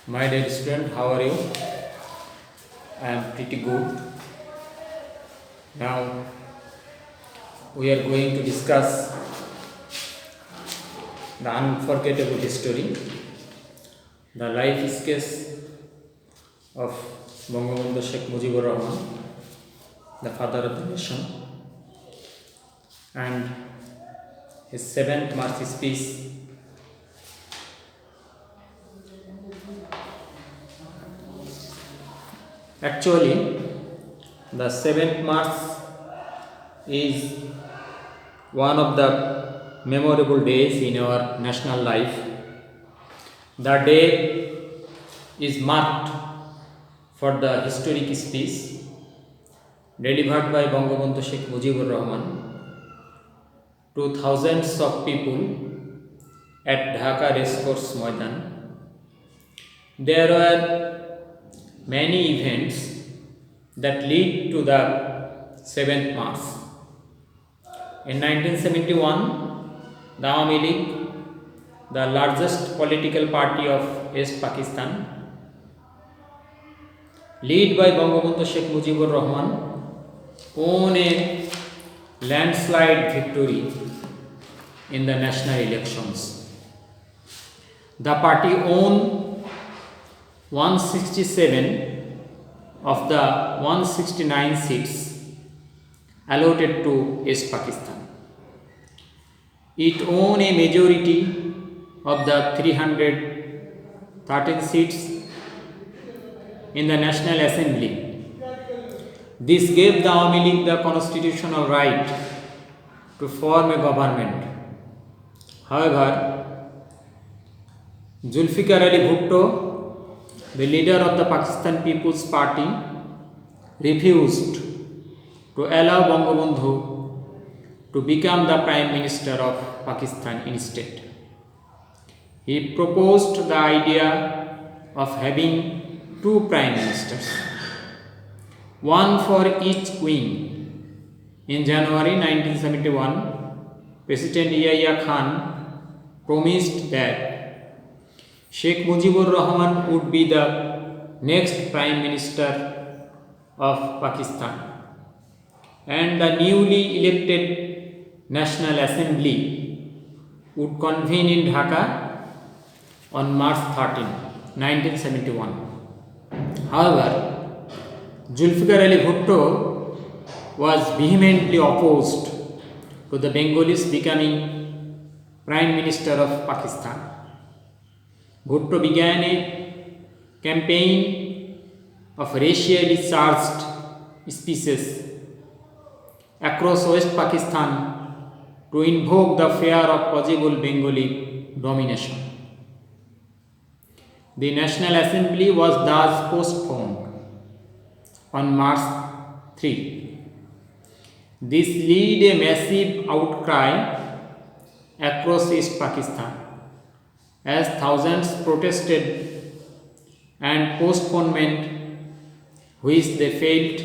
My dear student, how are you? I am pretty good. Now we are going to discuss the unforgettable history, the life sketch of Bangabandhu Sheikh Mujibur Rahman, the father of the nation, and his 7th March speech. Actually, the 7th March is one of the memorable days in our national life. The day is marked for the historic speech delivered by Bangabandhu Sheikh Mujibur Rahman to thousands of people at Dhaka Racecourse Maidan. There were many events that lead to the 7th March. In 1971, the Awami League, the largest political party of East Pakistan, led by Bangabandhu Sheikh Mujibur Rahman, won a landslide victory in the national elections. The party won 167 of the 169 seats allotted to East Pakistan. It won a majority of the 313 seats in the National Assembly. This gave the Awami League the constitutional right to form a government. However, Zulfikar Ali Bhutto, the leader of the Pakistan People's Party, refused to allow Bangabandhu to become the Prime Minister of Pakistan instead. He proposed the idea of having two Prime Ministers, one for each wing. In January 1971, President Yahya Khan promised that Sheikh Mujibur Rahman would be the next Prime Minister of Pakistan, and the newly elected National Assembly would convene in Dhaka on March 13, 1971. However, Zulfikar Ali Bhutto was vehemently opposed to the Bengalis becoming Prime Minister of Pakistan. Bhutto began a campaign of racially charged speeches across West Pakistan to invoke the fear of possible Bengali domination. The National Assembly was thus postponed on March 3. This led a massive outcry across East Pakistan as thousands protested, and postponement, which they felt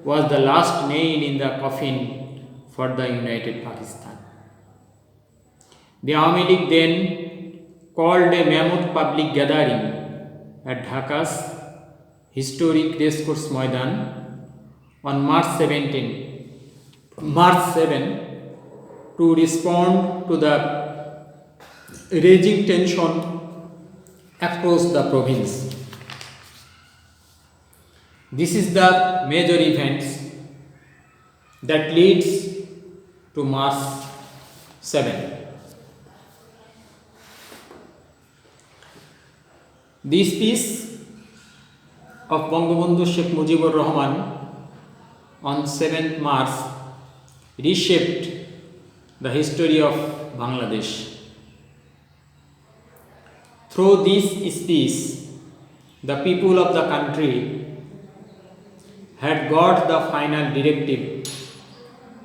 was the last nail in the coffin for the united Pakistan. The Awami League then called a mammoth public gathering at Dhaka's historic Racecourse Maidan on March 7 to respond to the raging tension across the province. This is the major events that leads to March 7. The speech of Bangabandhu Sheikh Mujibur Rahman on 7th March reshaped the history of Bangladesh. Through this speech, the people of the country had got the final directive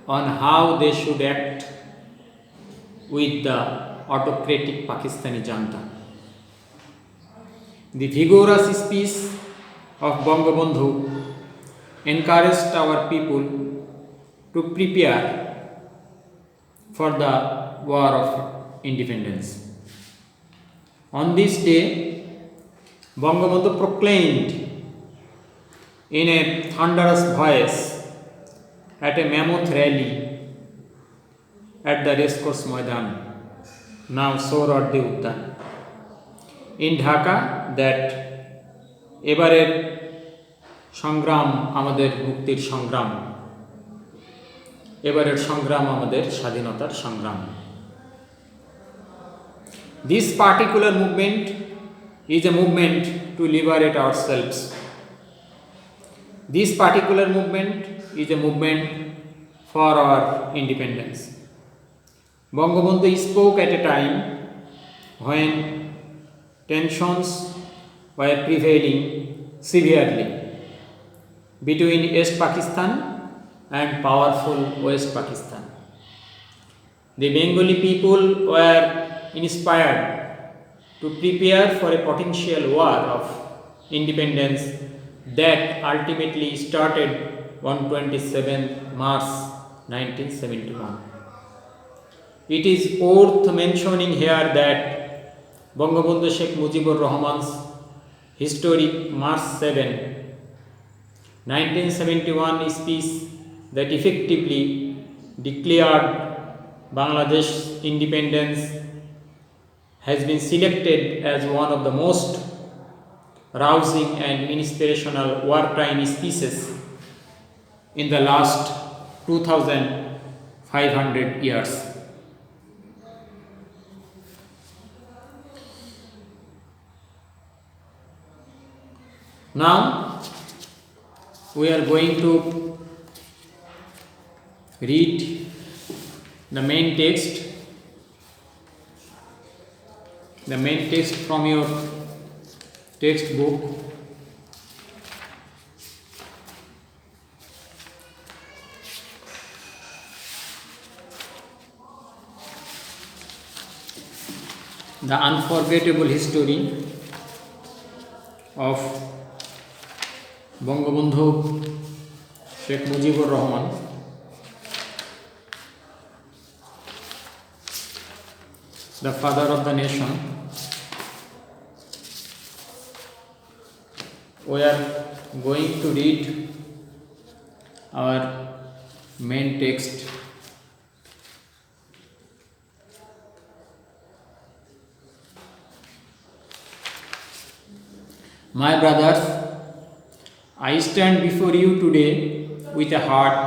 on how they should act with the autocratic Pakistani junta. The vigorous speech of Bangabandhu encouraged our people to prepare for the war of independence. On this day, Bangabandhu proclaimed in a thunderous voice at a mammoth rally at the racecourse Maidan, now Sohrawardi Udyan, in Dhaka, that এবারের সংগ্রাম আমাদের মুক্তির সংগ্রাম, এবারের সংগ্রাম আমাদের স্বাধীনতার সংগ্রাম. This particular movement is a movement to liberate ourselves. This particular movement is a movement for our independence. Bangabandhu spoke at a time when tensions were prevailing severely between East Pakistan and powerful West Pakistan. The Bengali people were inspired to prepare for a potential war of independence that ultimately started on 27th March 1971. It is worth mentioning here that Bangabandhu Sheikh Mujibur Rahman's historic March 7, 1971 speech that effectively declared Bangladesh's independence has been selected as one of the most rousing and inspirational wartime speeches in the last 2500 years. Now we are going to read the main text from your textbook. The Unforgatable History of Bangabandhu Sheikh Mujibur Rahman, the father of the nation. We are going to read our main text. My brothers, I stand before you today with a heart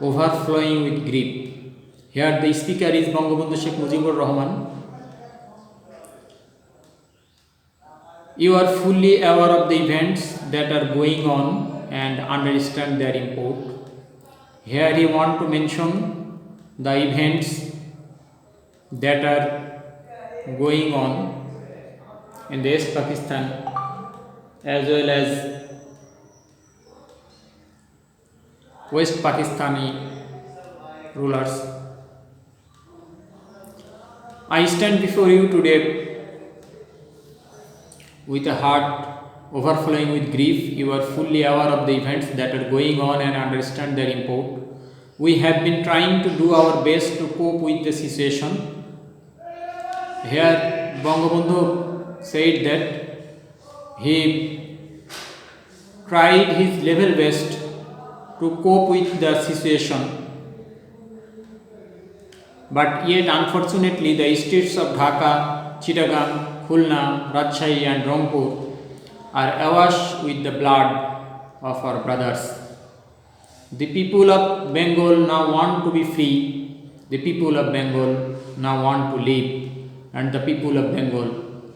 overflowing with grief. Here the speaker is Bangabandhu Sheikh Mujibur Rahman. You are fully aware of the events that are going on and understand their import. Here he wants to mention the events that are going on in the East Pakistan as well as West Pakistani rulers. I stand before you today with a heart overflowing with grief. You are fully aware of the events that are going on and understand their import. We have been trying to do our best to cope with the situation. Here Bangabandhu said that he tried his level best to cope with the situation, but yet unfortunately the states of Dhaka, Chittagong, Khulna, Rajshahi and Rangpur are awash with the blood of our brothers. The people of Bengal now want to be free. The people of Bengal now want to live, and the people of Bengal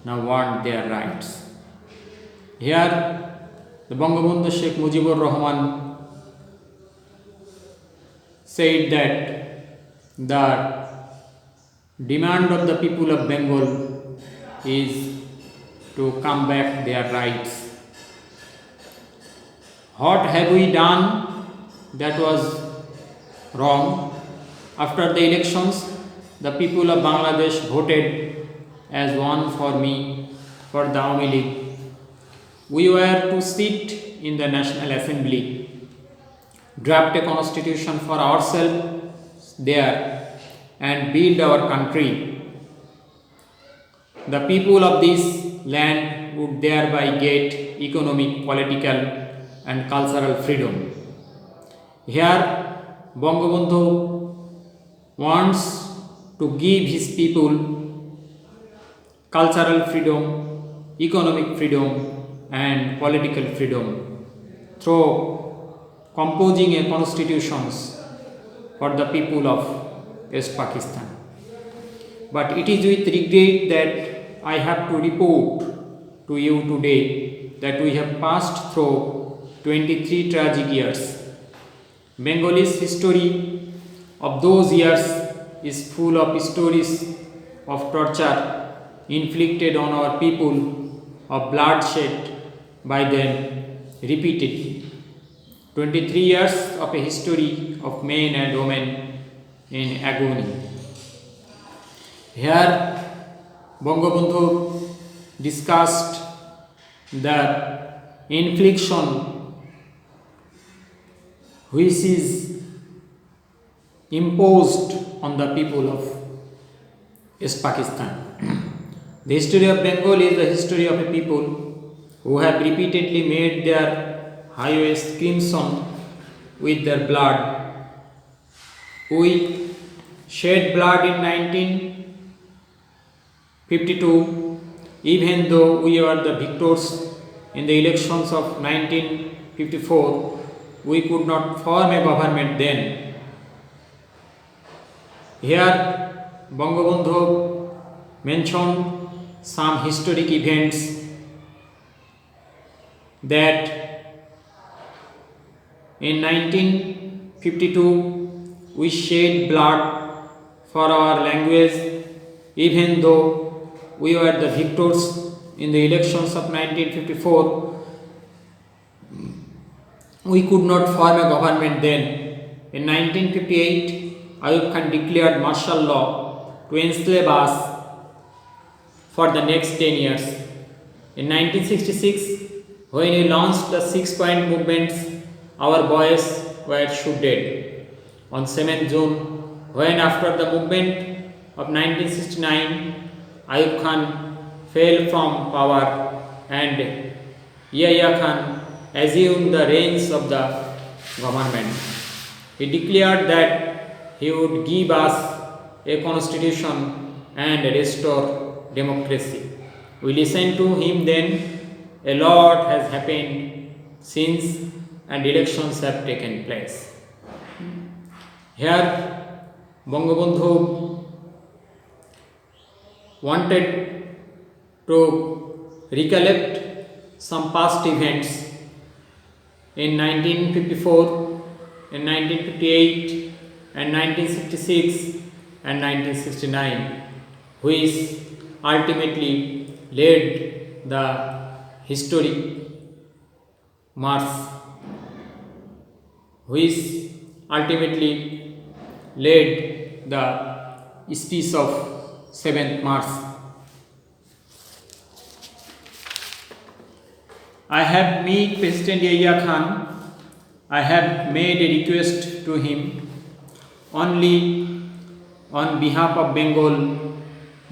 now want their rights. Here the Bangabandhu Sheikh Mujibur Rahman said that the demand of the people of Bengal is to come back their rights. What have we done that was wrong? After the elections, the people of Bangladesh voted as one for me for the Awami League. We were to sit in the National Assembly, draft a constitution for ourselves there and build our country. The people of this land would thereby get economic, political and cultural freedom. Here Bangabandhu wants to give his people cultural freedom, economic freedom and political freedom through composing a constitutions for the people of West Pakistan. But it is with regret that I have to report to you today that we have passed through 23 tragic years. Bengal's history of those years is full of stories of torture inflicted on our people, of bloodshed by them repeatedly. 23 years of a history of men and women in agony. Here Bangabandhu discussed the infliction which is imposed on the people of East Pakistan. The history of Bengal is the history of a people who have repeatedly made their highways crimson with their blood. We shed blood in 1952, even though we were the victors in the elections of 1954. We could not form a government then. Here Bangabandhu mentioned some historic events that in 1952 we shed blood for our language, even though we were the victors in the elections of 1954. We could not form a government then. In 1958, Ayub Khan declared martial law to enslave us for the next 10 years. In 1966, when we launched the 6-point movements, our boys were shot dead. On 7th June, when after the movement of 1969, Ayub Khan fell from power and Yahya Khan assumed the reins of the government. He declared that he would give us a constitution and restore democracy. We listened to him then. A lot has happened since and elections have taken place. Here Bangabandhu wanted to recollect some past events in 1954, in 1958 and 1966 and 1969, which ultimately led the historic march, which ultimately led the speech of 7th March. I have met President Yahya Khan. I have made a request to him only on behalf of Bengal,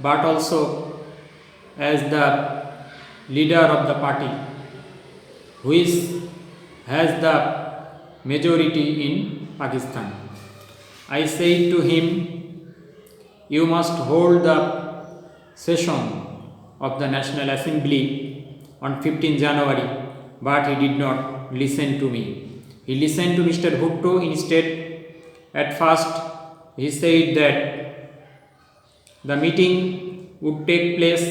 but also as the leader of the party, which has the majority in Pakistan. I said to him, you must hold the session of the National Assembly on 15 January, but he did not listen to me. He listened to Mr. Bhutto instead. At first, he said that the meeting would take place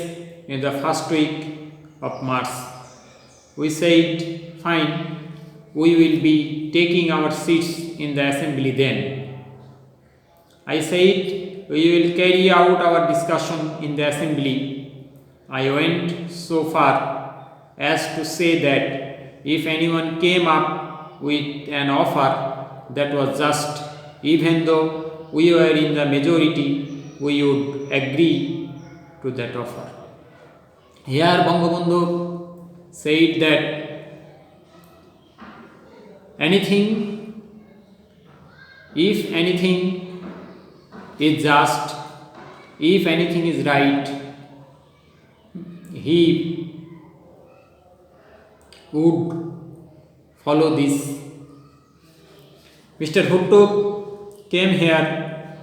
in the first week of March. We said, fine, we will be taking our seats in the assembly then. I said, we will carry out our discussion in the assembly. I went so far as to say that if anyone came up with an offer that was just, even though we were in the majority, we would agree to that offer. Here Bangabandhu said that if anything is just, if anything is right, he would follow this. Mr. Bhutto came here.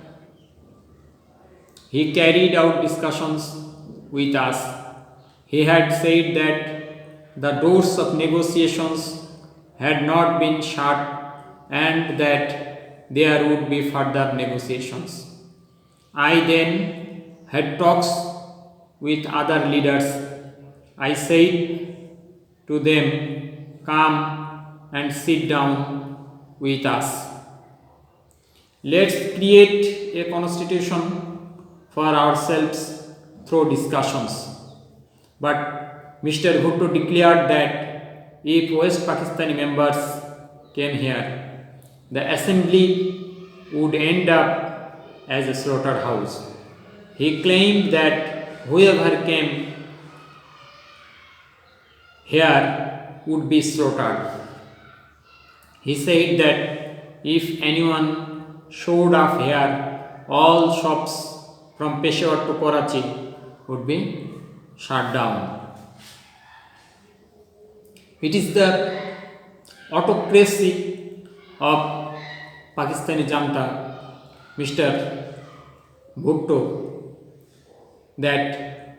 He carried out discussions with us. He had said that the doors of negotiations had not been shut and that there would be further negotiations. I then had talks with other leaders. I said to them, come and sit down with us. Let's create a constitution for ourselves through discussions. But Mr. Bhutto declared that if West Pakistani members came here, the assembly would end up as a slaughterhouse. He claimed that whoever came here would be slaughtered. He said that if anyone showed up here, all shops from Peshawar to Karachi would be shut down. It is the autocracy of Pakistani Janata, Mr. Bhutto, that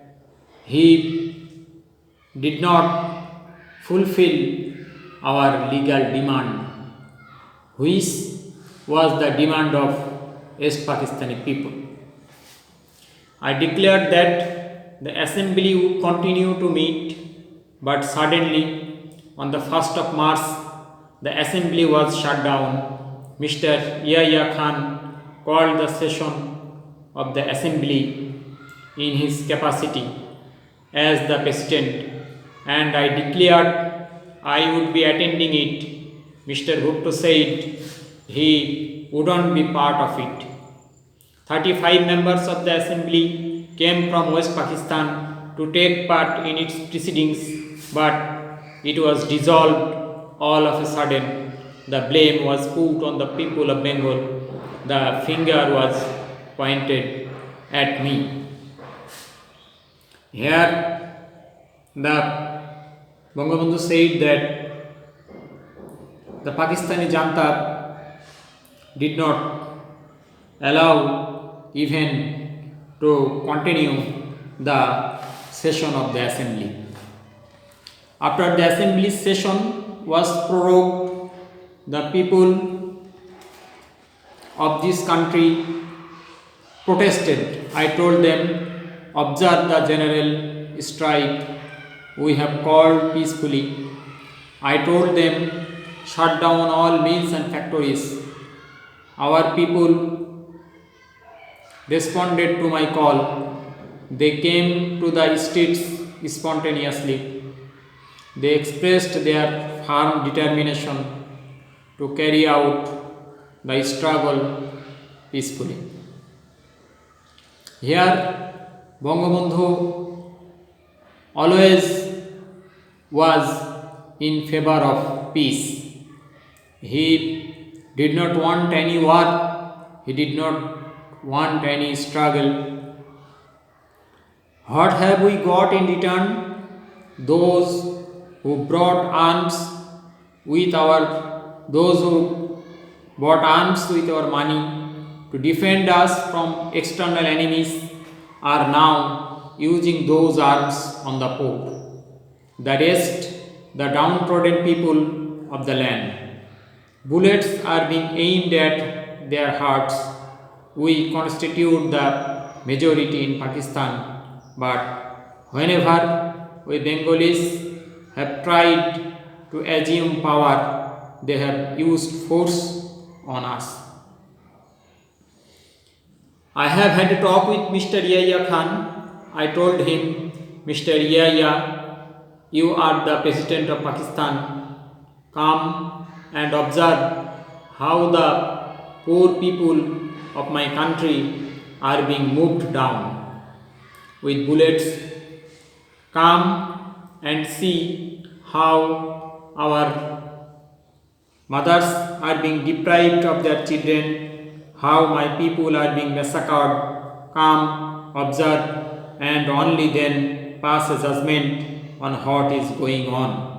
he did not fulfill our legal demand, which was the demand of East Pakistani people. I declared that the assembly would continue to meet, but suddenly on the 1st of March, the assembly was shut down. Mr. Yahya Khan called the session of the assembly in his capacity as the president, and I declared I would be attending it. Mr. Bhutto said he wouldn't be part of it. 35 members of the assembly came from West Pakistan to take part in its proceedings, but it was dissolved all of a sudden. The blame was put on the people of Bengal. The finger was pointed at me. Here, the Bangabandhu said that the Pakistani Janata did not allow even to continue the session of the assembly. After the assembly session was prorogued, the people of this country protested. I told them, observe the general strike we have called peacefully. I told them, shut down all mills and factories. Our people responded to my call. They came to the streets spontaneously. They expressed their firm determination to carry out the struggle peacefully. Here, Bangabandhu always was in favor of peace. He did not want any war. He did not want any struggle. What have we got in return? Those who brought arms with those who bought arms with our money to defend us from external enemies are now using those arms on the poor. The rest, the downtrodden people of the land. Bullets are being aimed at their hearts. We constitute the majority in Pakistan, but whenever we Bengalis have tried to assume power, they have used force on us. I have had a talk with Mr. Yahya Khan. I told him, Mr. Yahya, you are the President of Pakistan. Come and observe how the poor people of my country are being moved down with bullets. Come and see how our mothers are being deprived of their children, how my people are being massacred. Come, observe, and only then pass a judgment on what is going on.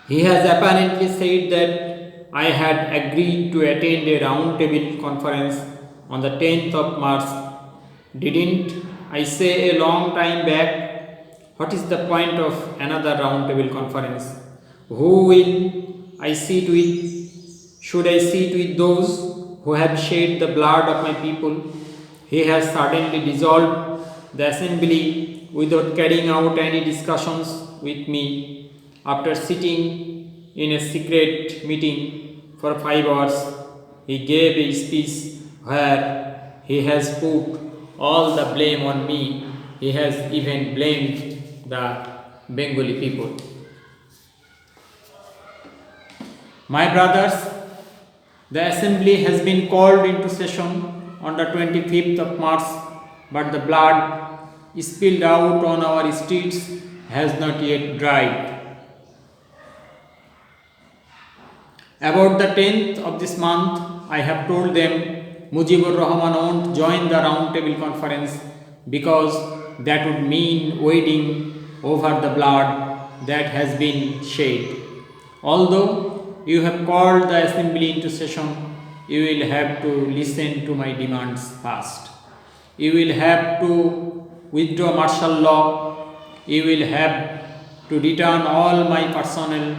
He has apparently said that I had agreed to attend a roundtable conference on the 10th of March. Didn't I say a long time back? What is the point of another roundtable conference? Who will I sit with? Should I sit with those who have shed the blood of my people? He has suddenly dissolved the assembly without carrying out any discussions with me. After sitting in a secret meeting for 5 hours, he gave a speech where he has put all the blame on me. He has even blamed the Bengali people. My brothers, the assembly has been called into session on the 25th of March, but the blood spilled out on our streets has not yet dried. About the 10th of this month, I have told them Mujibur Rahman won't join the roundtable conference because that would mean wading over the blood that has been shed. Although you have called the assembly into session, you will have to listen to my demands first. You will have to withdraw martial law. You will have to return all my personnel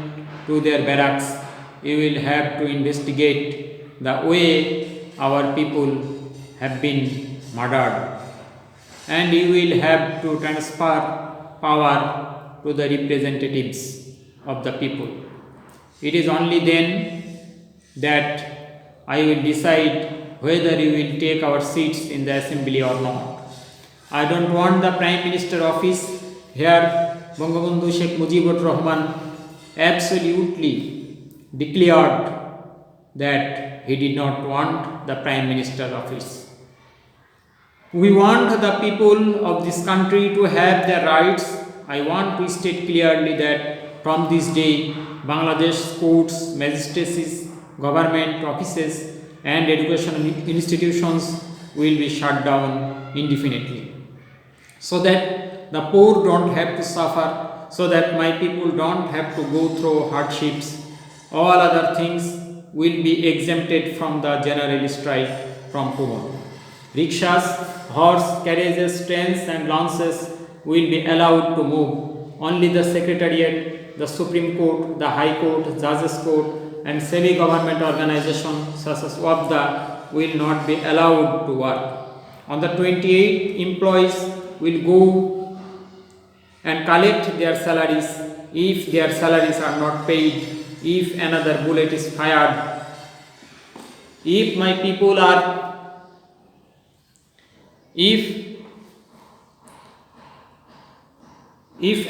to their barracks. You will have to investigate the way our people have been murdered. And you will have to transfer power to the representatives of the people. It is only then that I will decide whether you will take our seats in the assembly or not. I don't want the Prime Minister office. Here, Bangabandhu Sheikh Mujibur Rahman absolutely declared that he did not want the Prime Minister office. We want the people of this country to have their rights. I want to state clearly that from this day, Bangladesh courts, magistracies, government offices and educational institutions will be shut down indefinitely, so that the poor don't have to suffer, so that my people don't have to go through hardships. All other things will be exempted from the general strike from tomorrow. Rickshaws, horse carriages, trains and launches will be allowed to move. Only the Secretariat, the Supreme Court, the High Court, Judges Court and semi-government organizations such as WAPDA will not be allowed to work. On the 28th, employees will go and collect their salaries. If their salaries are not paid, if another bullet is fired, if my people are, if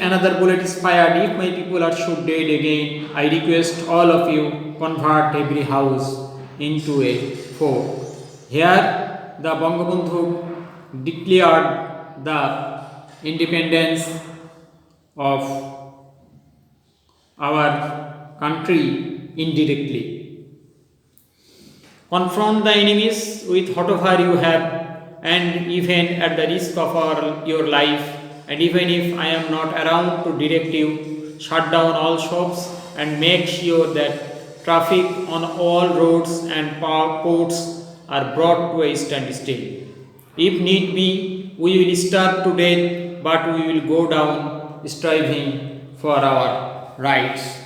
another bullet is fired, if my people are shot dead again, I request all of you convert every house into a fort. Here the Bangabandhu declared the independence of our country indirectly. Confront the enemies with whatever you have, and even at the risk of your life, and even if I am not around to direct you, shut down all shops and make sure that traffic on all roads and ports are brought to a standstill. If need be, we will starve to death, but we will go down striving for our rights.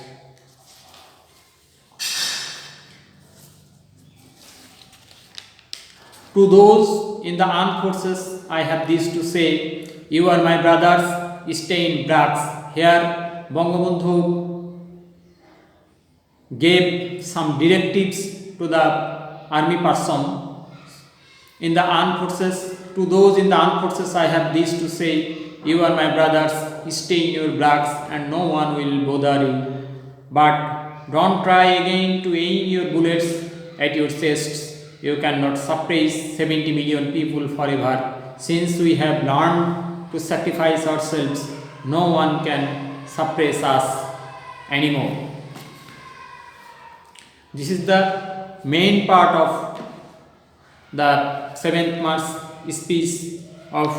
To those in the armed forces, I have this to say: you are my brothers, stay in barracks. Here, Bangabandhu gave some directives to the army person in the armed forces. To those in the armed forces, I have this to say: you are my brothers, stay in your barracks and no one will bother you. But don't try again to aim your bullets at your chests. You cannot suppress 70 million people forever. Since we have learned to sacrifice ourselves, no one can suppress us anymore. This is the main part of the 7th March speech of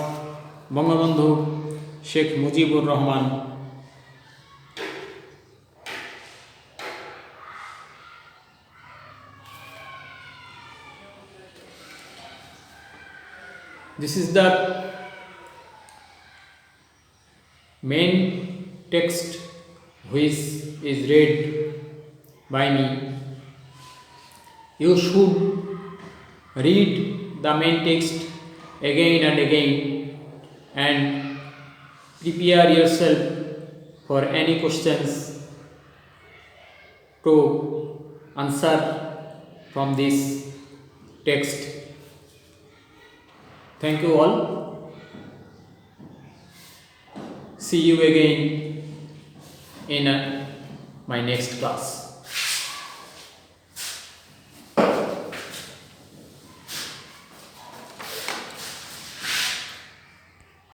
Bangabandhu Sheikh Mujibur Rahman. This is the main text which is read by me. You should read the main text again and again and prepare yourself for any questions to answer from this text. Thank you all. See you again in my next class.